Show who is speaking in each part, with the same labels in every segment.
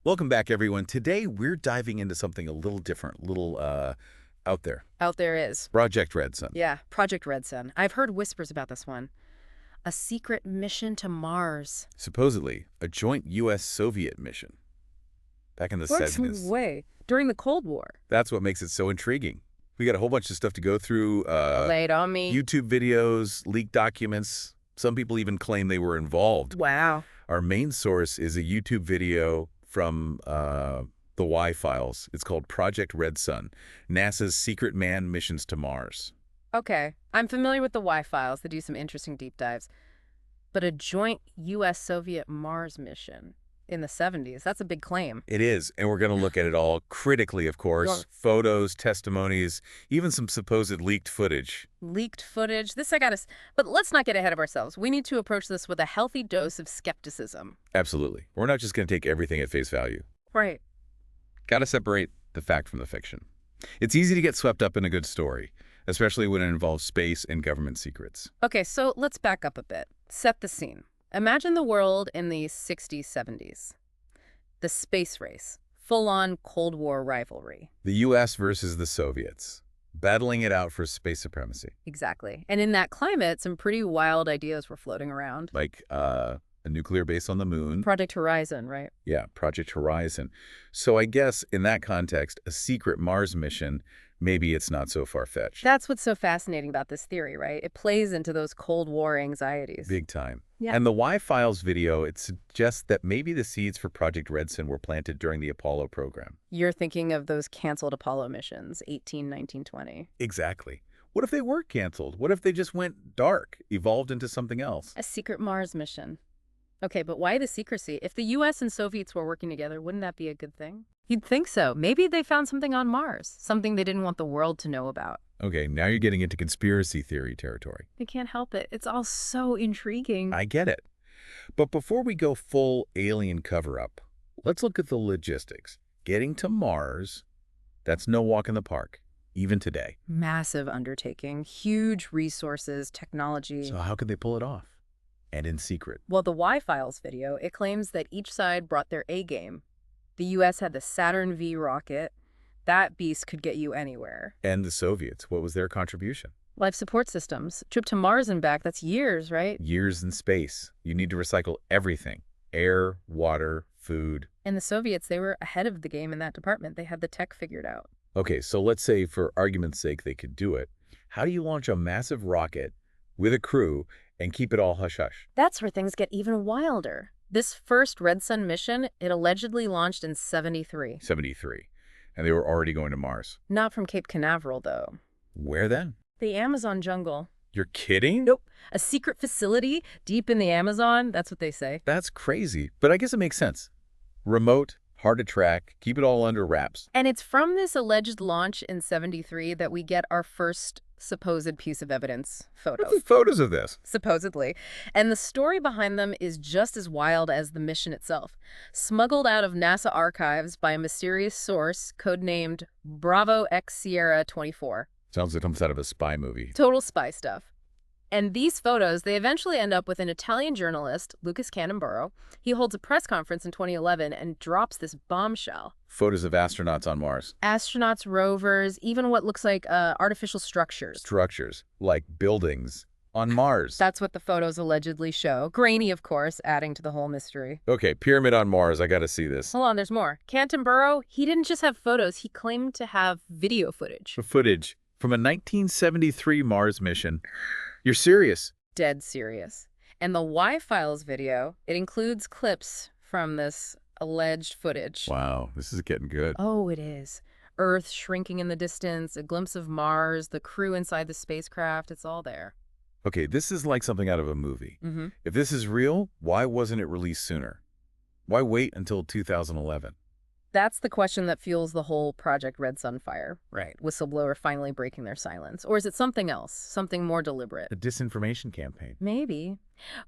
Speaker 1: Welcome back, everyone. Today, we're diving into something a little different, a little out there.
Speaker 2: Out there is.
Speaker 1: Project Redsun.
Speaker 2: Yeah, Project Redsun. I've heard whispers about this one. A secret mission to Mars.
Speaker 1: Supposedly, a joint U.S.-Soviet mission back in the 70s.
Speaker 2: Way. During the Cold War.
Speaker 1: That's what makes it so intriguing. We got a whole bunch of stuff to go through.
Speaker 2: Lay it on me.
Speaker 1: YouTube videos, leaked documents. Some people even claim they were involved.
Speaker 2: Wow.
Speaker 1: Our main source is a YouTube video from the Y files. It's called Project Redsun, NASA's secret manned missions to Mars.
Speaker 2: Okay. I'm familiar with the Y files. They do some interesting deep dives. But a joint U.S.-Soviet Mars mission in the 70s, that's a big claim.
Speaker 1: It is, and we're going to look at it all critically, of course.
Speaker 2: Sure.
Speaker 1: Photos, testimonies, even some supposed leaked footage.
Speaker 2: Leaked footage. This I gotta... But let's not get ahead of ourselves. We need to approach this with a healthy dose of skepticism.
Speaker 1: Absolutely. We're not just going to take everything at face value.
Speaker 2: Right.
Speaker 1: Got to separate the fact from the fiction. It's easy to get swept up in a good story, especially when it involves space and government secrets.
Speaker 2: Okay, so let's back up a bit. Set the scene. Imagine the world in the 60s, 70s. The space race. Full-on Cold War rivalry.
Speaker 1: The U.S. versus the Soviets, battling it out for space supremacy.
Speaker 2: Exactly. And in that climate, some pretty wild ideas were floating around.
Speaker 1: Like a nuclear base on the moon.
Speaker 2: Project Horizon, right?
Speaker 1: Yeah, Project Horizon. So I guess in that context, a secret Mars mission, maybe it's not so far-fetched.
Speaker 2: That's what's so fascinating about this theory, right? It plays into those Cold War anxieties.
Speaker 1: Big time.
Speaker 2: Yeah.
Speaker 1: And the Y-Files video, it suggests that maybe the seeds for Project Redsun were planted during the Apollo program.
Speaker 2: You're thinking of those canceled Apollo missions, 18, 19, 20.
Speaker 1: Exactly. What if they weren't canceled? What if they just went dark, evolved into something else?
Speaker 2: A secret Mars mission. Okay, but why the secrecy? If the U.S. and Soviets were working together, wouldn't that be a good thing? You'd think so. Maybe they found something on Mars, something they didn't want the world to know about.
Speaker 1: Okay, now you're getting into conspiracy theory territory.
Speaker 2: They can't help it. It's all so intriguing.
Speaker 1: I get it. But before we go full alien cover-up, let's look at the logistics. Getting to Mars, that's no walk in the park, even today.
Speaker 2: Massive undertaking, huge resources, technology.
Speaker 1: So how could they pull it off? And in secret.
Speaker 2: Well, the Y-Files video, it claims that each side brought their A-game. The U.S. had the Saturn V rocket. That beast could get you anywhere.
Speaker 1: And the Soviets, what was their contribution?
Speaker 2: Life support systems. Trip to Mars and back, that's years, right?
Speaker 1: Years in space. You need to recycle everything. Air, water, food.
Speaker 2: And the Soviets, they were ahead of the game in that department. They had the tech figured out.
Speaker 1: Okay, so let's say for argument's sake they could do it. How do you launch a massive rocket with a crew and keep it all hush-hush?
Speaker 2: That's where things get even wilder. This first Redsun mission, it allegedly launched in 73.
Speaker 1: 73. And they were already going to Mars.
Speaker 2: Not from Cape Canaveral, though.
Speaker 1: Where then?
Speaker 2: The Amazon jungle.
Speaker 1: You're kidding?
Speaker 2: Nope. A secret facility deep in the Amazon. That's what they say.
Speaker 1: That's crazy. But I guess it makes sense. Remote, hard to track, keep it all under wraps.
Speaker 2: And it's from this alleged launch in 73 that we get our first supposed piece of evidence, photos.
Speaker 1: What's the photos of this?
Speaker 2: Supposedly. And the story behind them is just as wild as the mission itself. Smuggled out of NASA archives by a mysterious source codenamed Bravo X Sierra 24.
Speaker 1: Sounds like it comes out of a spy movie.
Speaker 2: Total spy stuff. And these photos, they eventually end up with an Italian journalist, Lucas Cannonboro. He holds a press conference in 2011 and drops this bombshell.
Speaker 1: Photos of astronauts on Mars.
Speaker 2: Astronauts, rovers, even what looks like artificial structures.
Speaker 1: Structures, like buildings, on Mars.
Speaker 2: That's what the photos allegedly show. Grainy, of course, adding to the whole mystery.
Speaker 1: Okay, pyramid on Mars. I gotta see this.
Speaker 2: Hold on, there's more. Cannonboro, he didn't just have photos. He claimed to have video footage.
Speaker 1: Footage from a 1973 Mars mission. You're serious?
Speaker 2: Dead serious. And the Y-Files video, it includes clips from this alleged footage.
Speaker 1: Wow, this is getting good.
Speaker 2: Oh, it is. Earth shrinking in the distance, a glimpse of Mars, the crew inside the spacecraft, it's all there.
Speaker 1: Okay, this is like something out of a movie.
Speaker 2: Mm-hmm.
Speaker 1: If this is real, why wasn't it released sooner? Why wait until 2011?
Speaker 2: That's the question that fuels the whole Project Redsun fire. Right. Whistleblower finally breaking their silence. Or is it something else? Something more deliberate?
Speaker 1: A disinformation campaign.
Speaker 2: Maybe.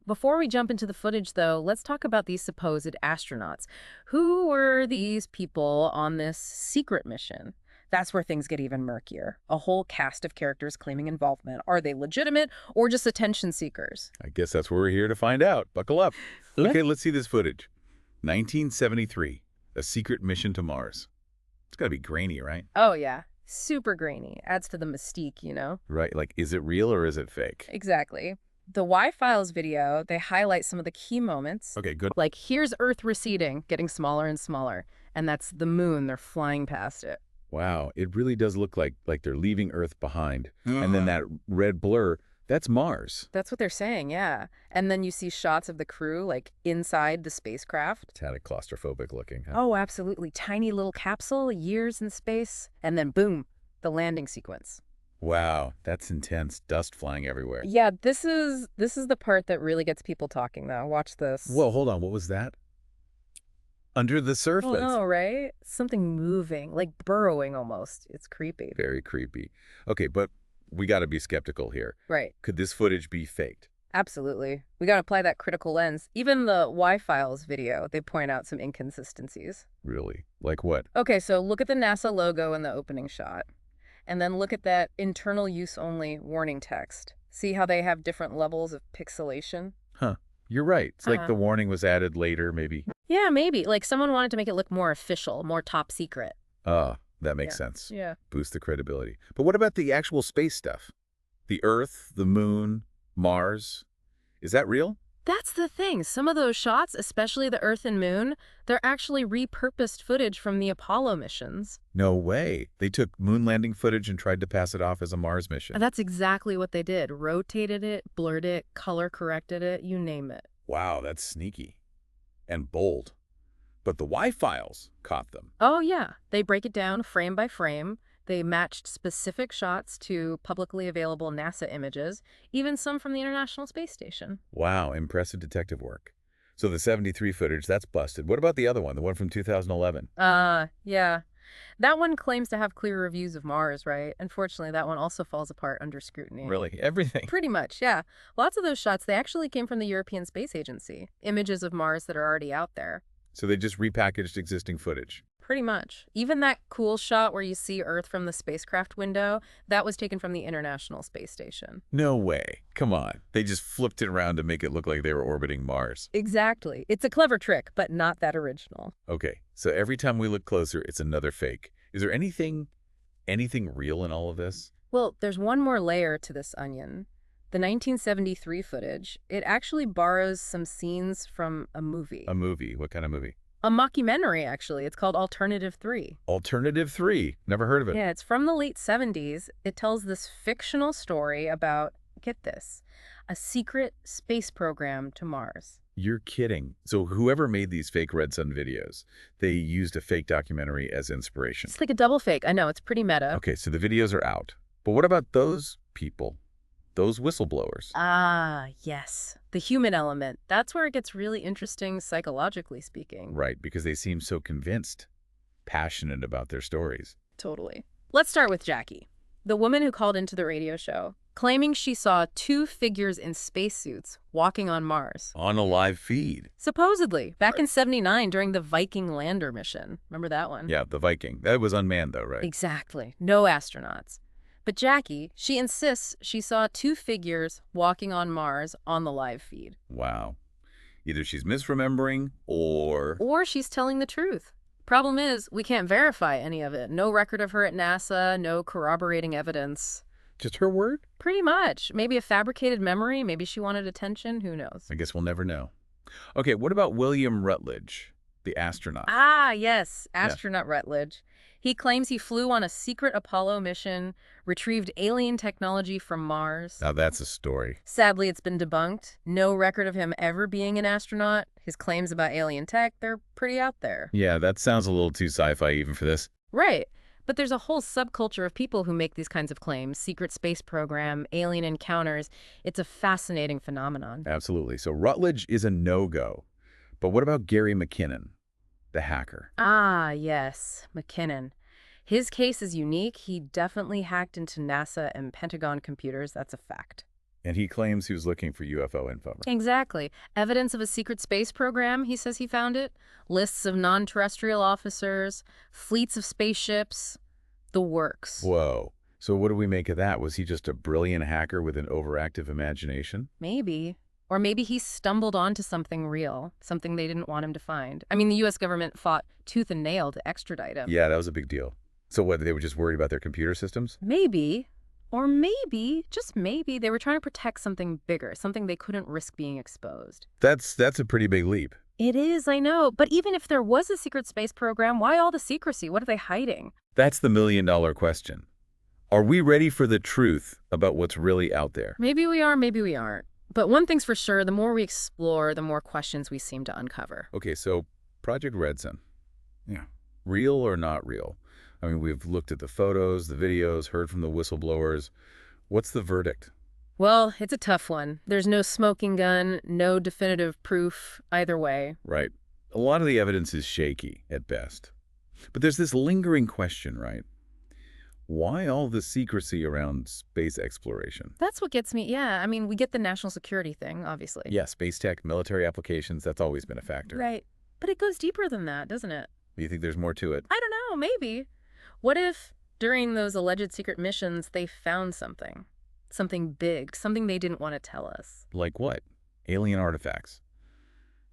Speaker 2: Before we jump into the footage, though, let's talk about these supposed astronauts. Who were these people on this secret mission? That's where things get even murkier. A whole cast of characters claiming involvement. Are they legitimate or just attention seekers?
Speaker 1: I guess that's what we're here to find out. Buckle up. Okay, let's see this footage. 1973. A secret mission to Mars. It's got to be grainy, right?
Speaker 2: Oh, yeah. Super grainy. Adds to the mystique, you know?
Speaker 1: Right, like, is it real or is it fake?
Speaker 2: Exactly. The Y-Files video, they highlight some of the key moments.
Speaker 1: Okay, good.
Speaker 2: Like, here's Earth receding, getting smaller and smaller. And that's the moon. They're flying past it.
Speaker 1: Wow, it really does look like they're leaving Earth behind. And then that red blur, that's Mars.
Speaker 2: That's what they're saying, yeah. And then you see shots of the crew, like, inside the spacecraft.
Speaker 1: It's had a claustrophobic looking, huh?
Speaker 2: Oh, absolutely. Tiny little capsule, years in space. And then, boom, the landing sequence.
Speaker 1: Wow, that's intense. Dust flying everywhere.
Speaker 2: Yeah, this is the part that really gets people talking, though. Watch this.
Speaker 1: Whoa, hold on. What was that? Under the surface.
Speaker 2: Oh, no, right? Something moving, like burrowing almost. It's creepy.
Speaker 1: Very creepy. Okay, but we got to be skeptical here.
Speaker 2: Right.
Speaker 1: Could this footage be faked?
Speaker 2: Absolutely. We got to apply that critical lens. Even the Y-Files video, they point out some inconsistencies.
Speaker 1: Really? Like what?
Speaker 2: Okay, so look at the NASA logo in the opening shot. And then look at that internal use only warning text. See how they have different levels of pixelation?
Speaker 1: Huh. You're right. It's like the warning was added later, maybe.
Speaker 2: Yeah, maybe. Like someone wanted to make it look more official, more top secret.
Speaker 1: That makes sense.
Speaker 2: Yeah.
Speaker 1: Boost the credibility. But what about the actual space stuff? The Earth, the Moon, Mars. Is that real?
Speaker 2: That's the thing. Some of those shots, especially the Earth and Moon, they're actually repurposed footage from the Apollo missions.
Speaker 1: No way. They took moon landing footage and tried to pass it off as a Mars mission.
Speaker 2: That's exactly what they did. Rotated it, blurred it, color corrected it, you name it.
Speaker 1: Wow, that's sneaky. And bold. But the Y-Files caught them.
Speaker 2: Oh, yeah. They break it down frame by frame. They matched specific shots to publicly available NASA images, even some from the International Space Station.
Speaker 1: Wow, impressive detective work. So the 73 footage, that's busted. What about the other one, the one from 2011?
Speaker 2: Yeah. That one claims to have clear reviews of Mars, right? Unfortunately, that one also falls apart under scrutiny.
Speaker 1: Really? Everything?
Speaker 2: Pretty much, yeah. Lots of those shots, they actually came from the European Space Agency. Images of Mars that are already out there.
Speaker 1: So they just repackaged existing footage?
Speaker 2: Pretty much. Even that cool shot where you see Earth from the spacecraft window, that was taken from the International Space Station.
Speaker 1: No way. Come on. They just flipped it around to make it look like they were orbiting Mars.
Speaker 2: Exactly. It's a clever trick, but not that original.
Speaker 1: Okay, so every time we look closer, it's another fake. Is there anything real in all of this?
Speaker 2: Well, there's one more layer to this onion. The 1973 footage, it actually borrows some scenes from a movie.
Speaker 1: A movie? What kind of movie?
Speaker 2: A mockumentary, actually. It's called Alternative 3.
Speaker 1: Alternative 3? Never heard of it.
Speaker 2: Yeah, it's from the late 70s. It tells this fictional story about, get this, a secret space program to Mars.
Speaker 1: You're kidding. So whoever made these fake Redsun videos, they used a fake documentary as inspiration.
Speaker 2: It's like a double fake. I know, it's pretty meta.
Speaker 1: Okay, so the videos are out. But what about those people? Those whistleblowers?
Speaker 2: Ah, yes. The human element. That's where it gets really interesting psychologically speaking.
Speaker 1: Right, because they seem so convinced, passionate about their stories.
Speaker 2: Totally. Let's start with Jackie, the woman who called into the radio show, claiming she saw two figures in spacesuits walking on Mars.
Speaker 1: On a live feed.
Speaker 2: Supposedly, back in '79 during the Viking lander mission. Remember that one?
Speaker 1: Yeah, the Viking. That was unmanned though, right?
Speaker 2: Exactly. No astronauts. But Jackie, she insists she saw two figures walking on Mars on the live feed.
Speaker 1: Wow. Either she's misremembering or...
Speaker 2: Or she's telling the truth. Problem is, we can't verify any of it. No record of her at NASA, no corroborating evidence.
Speaker 1: Just her word?
Speaker 2: Pretty much. Maybe a fabricated memory. Maybe she wanted attention. Who knows?
Speaker 1: I guess we'll never know. Okay, what about William Rutledge, the astronaut?
Speaker 2: Ah, yes. Astronaut Rutledge. He claims he flew on a secret Apollo mission, retrieved alien technology from Mars.
Speaker 1: Now that's a story.
Speaker 2: Sadly, it's been debunked. No record of him ever being an astronaut. His claims about alien tech, they're pretty out there.
Speaker 1: Yeah, that sounds a little too sci-fi even for this.
Speaker 2: Right. But there's a whole subculture of people who make these kinds of claims. Secret space program, alien encounters. It's a fascinating phenomenon.
Speaker 1: Absolutely. So Rutledge is a no-go. But what about Gary McKinnon, the hacker?
Speaker 2: Ah, yes. McKinnon. His case is unique. He definitely hacked into NASA and Pentagon computers. That's a fact.
Speaker 1: And he claims he was looking for UFO info.
Speaker 2: Exactly. Evidence of a secret space program, he says he found it. Lists of non-terrestrial officers, fleets of spaceships, the works.
Speaker 1: Whoa. So what do we make of that? Was he just a brilliant hacker with an overactive imagination?
Speaker 2: Maybe. Or maybe he stumbled onto something real, something they didn't want him to find. I mean, the U.S. government fought tooth and nail to extradite him.
Speaker 1: Yeah, that was a big deal. So what, they were just worried about their computer systems?
Speaker 2: Maybe, or maybe, just maybe, they were trying to protect something bigger, something they couldn't risk being exposed.
Speaker 1: That's a pretty big leap.
Speaker 2: It is, I know. But even if there was a secret space program, why all the secrecy? What are they hiding?
Speaker 1: That's the million-dollar question. Are we ready for the truth about what's really out there?
Speaker 2: Maybe we are, maybe we aren't. But one thing's for sure, the more we explore, the more questions we seem to uncover.
Speaker 1: Okay, so Project Redsun. Yeah. Real or not real? I mean, we've looked at the photos, the videos, heard from the whistleblowers. What's the verdict?
Speaker 2: Well, it's a tough one. There's no smoking gun, no definitive proof either way.
Speaker 1: Right. A lot of the evidence is shaky at best. But there's this lingering question, right? Why all the secrecy around space exploration?
Speaker 2: That's what gets me. Yeah, I mean, we get the national security thing, obviously.
Speaker 1: Yeah, space tech, military applications, that's always been a factor.
Speaker 2: Right. But it goes deeper than that, doesn't it?
Speaker 1: Do you think there's more to it?
Speaker 2: I don't know, maybe. What if during those alleged secret missions they found something? Something big, something they didn't want to tell us.
Speaker 1: Like what? Alien artifacts.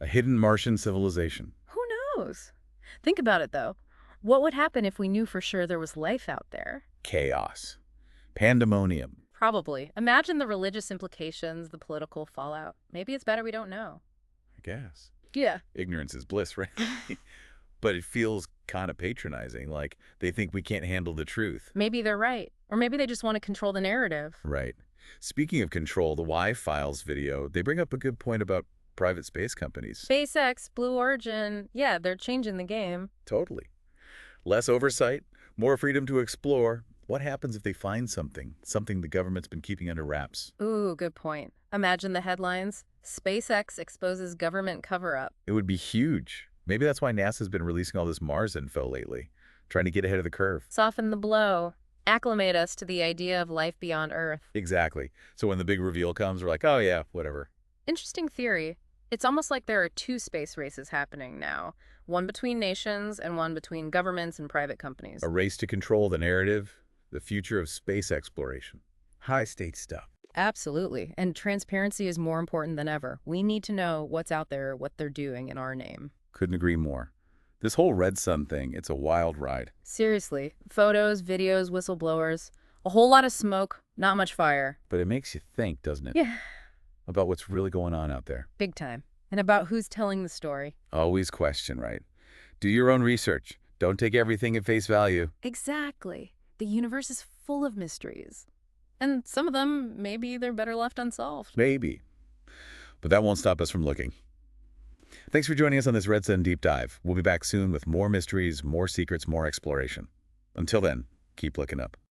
Speaker 1: A hidden Martian civilization.
Speaker 2: Who knows? Think about it, though. What would happen if we knew for sure there was life out there?
Speaker 1: Chaos. Pandemonium.
Speaker 2: Probably. Imagine the religious implications, the political fallout. Maybe it's better we don't know.
Speaker 1: I guess.
Speaker 2: Yeah.
Speaker 1: Ignorance is bliss, right? But it feels kind of patronizing, like they think we can't handle the truth.
Speaker 2: Maybe they're right. Or maybe they just want to control the narrative.
Speaker 1: Right. Speaking of control, the Y-Files video, they bring up a good point about private space companies.
Speaker 2: SpaceX, Blue Origin, yeah, they're changing the game.
Speaker 1: Totally. Less oversight, more freedom to explore. What happens if they find something the government's been keeping under wraps?
Speaker 2: Ooh, good point. Imagine the headlines. SpaceX exposes government cover-up.
Speaker 1: It would be huge. Maybe that's why NASA's been releasing all this Mars info lately, trying to get ahead of the curve.
Speaker 2: Soften the blow. Acclimate us to the idea of life beyond Earth.
Speaker 1: Exactly. So when the big reveal comes, we're like, oh yeah, whatever.
Speaker 2: Interesting theory. It's almost like there are two space races happening now. One between nations and one between governments and private companies.
Speaker 1: A race to control the narrative, the future of space exploration. High-stakes stuff.
Speaker 2: Absolutely. And transparency is more important than ever. We need to know what's out there, what they're doing in our name.
Speaker 1: Couldn't agree more. This whole Redsun thing, it's a wild ride.
Speaker 2: Seriously. Photos, videos, whistleblowers. A whole lot of smoke, not much fire.
Speaker 1: But it makes you think, doesn't it?
Speaker 2: Yeah.
Speaker 1: About what's really going on out there.
Speaker 2: Big time. And about who's telling the story.
Speaker 1: Always question, right? Do your own research. Don't take everything at face value.
Speaker 2: Exactly. The universe is full of mysteries. And some of them, maybe they're better left unsolved.
Speaker 1: Maybe. But that won't stop us from looking. Thanks for joining us on this Redsun Deep Dive. We'll be back soon with more mysteries, more secrets, more exploration. Until then, keep looking up.